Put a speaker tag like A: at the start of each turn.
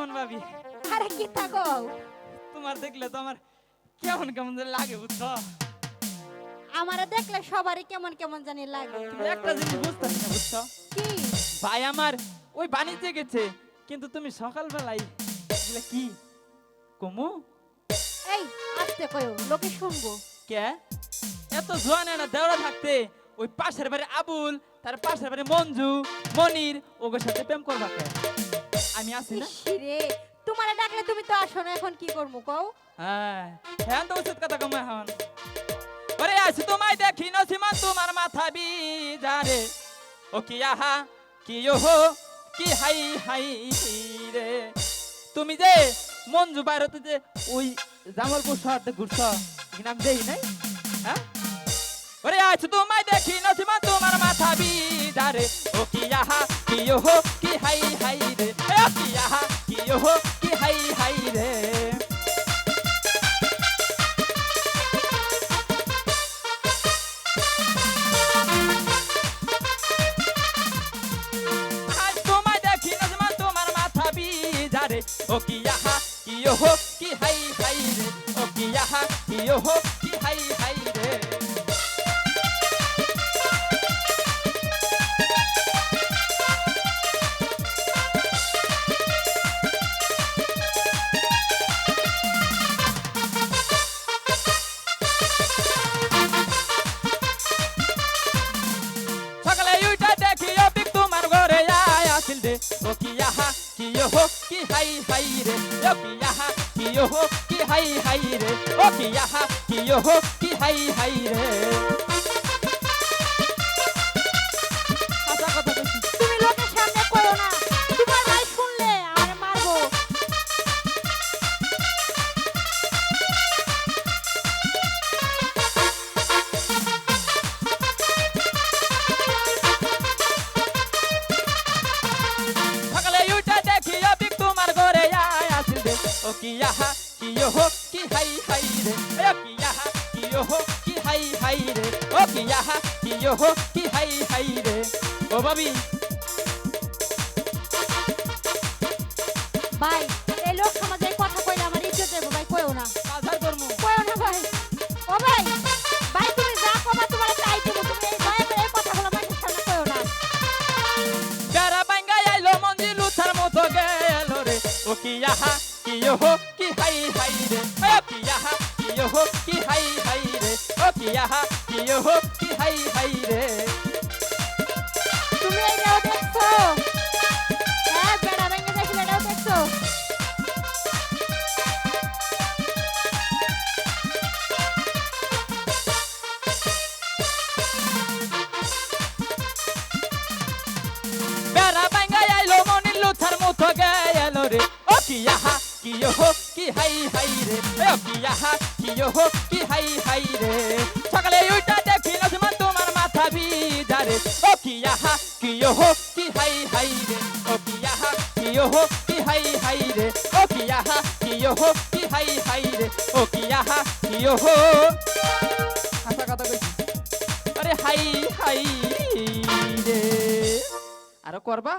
A: কেমন ভাবি?
B: আরে কি থাকো
A: তোমার দেখলে তো আমার কেমন কেমন যেন লাগে বুঝছো?
B: আমারে দেখলে সবারই কেমন কেমন জানি লাগে।
A: তুমি একটা জিনিস বুঝতেছি না বুঝছো?
B: কি
A: ভাই আমার ওই বাণিজ্যে গেছে, কিন্তু তুমি সকালবেলায় এগুলা কি কমু?
B: এই আস্তে কয়ো লোকে শুনবো।
A: কে এত জোয়ান না দেওয়া থাকতে ওই পাশের বাড়ি আবুল, তার পাশের বাড়ি মঞ্জু, মনির ওগোর সাথে প্রেম করবা কে? আমি আছি না?
B: রে তোমারে ডাকলে তুমি তো আসো না, এখন কি করবো কও?
A: হ্যাঁ হ্যাঁ তো উচিত কথা কম এখন। ওরে আছি তোমায় দেখি নসিমান তোমার মাথা বিজারে, ও কি আহা কি ওহো কি হাই হাই রে। তুমি যে মঞ্জু বাইরতে যে ওই জামালপুর শহরতে ঘুরছ, কি নাম দেই নাই? হ্যাঁ ওরে আছি তোমায় দেখি নসিমান তোমার মাথা বিজারে, ও কি আহা কি ওহো কি হাই হাই রে, ও কি আহা কি ওহো কি হাই হাই রে। আজ তোমায় দেখি নজমান তোমার মাথা বিজারে, ও কি আহা কি ওহো কি হাই হাই রে, ও কি আহা কি ওহো কি হাই হাই রে। সকালে উইটা দেখি অবিক তোমার ঘরে আয় আসিল রে, ও কি আহা কি ওহো কি হাই হাই রে, ও কি আহা কি ওহো কি হাই হাই রে, ও কি আহা কি ওহো কি হাই হাই রে। আশা কথা কইছি।
B: তুমি লোকের সামনে কয়ো না, তোমার ভাই শুনলে আমারে মারবো।
A: সকালে উইটা দেখি অবিক তোমার ঘরে আয় আসিল রে, ও কি আহা কি ওহো কি হাই হাই রে, ও কি আহা কি ওহো কি হাই হাই রে, ও কি আহা কি ওহো কি হাই হাই রে। ও ভাবি
B: ভাই এই লোক সমাজে এই কথা কইলে আমার ইজ্জত যাবে, ভাই কয়ো না,
A: বাজার করমু।
B: কয়ো না ভাই। ও ভাই ভাই তুমি যা কবা তোমার তাই দেব, তুমি এই দয়া করে এই কথাগুলো মানুষের সামনে কয়ো না।
A: বেড়া বাঙ্গা আইলো মন্দির লুথার মতো গেল রে, ও কি আহা কি ওহো কি হাই হাই রে, ও কি আহা কি ওহো কি হাই হাই রে, ও কি আহা কি ওহো কি হাই হাই রে।
B: তুমি এইটাও দেখছো? হ্যাঁ বেড়া ভেঙে দেখলে এটাও দেখছো?
A: বেড়া বাঙ্গা আইলো মনির লুথার মতো গেল রে, ও কি আহা কি ওহো কি হাই হাই রে, ও কি আহা কি ওহো কি হাই হাই রে। সকালে উইটা দেখি নজমান তোমার মাথা বিজারে, ও কি আহা কি ওহো কি হাই হাই রে, ও কি আহা কি ওহো কি হাই হাই রে, ও কি আহা কি ওহো কি হাই হাই রে, ও কি আহা কি ওহো। আশা কথা কইছি। আরে হাই হাই রে, আরো করবা?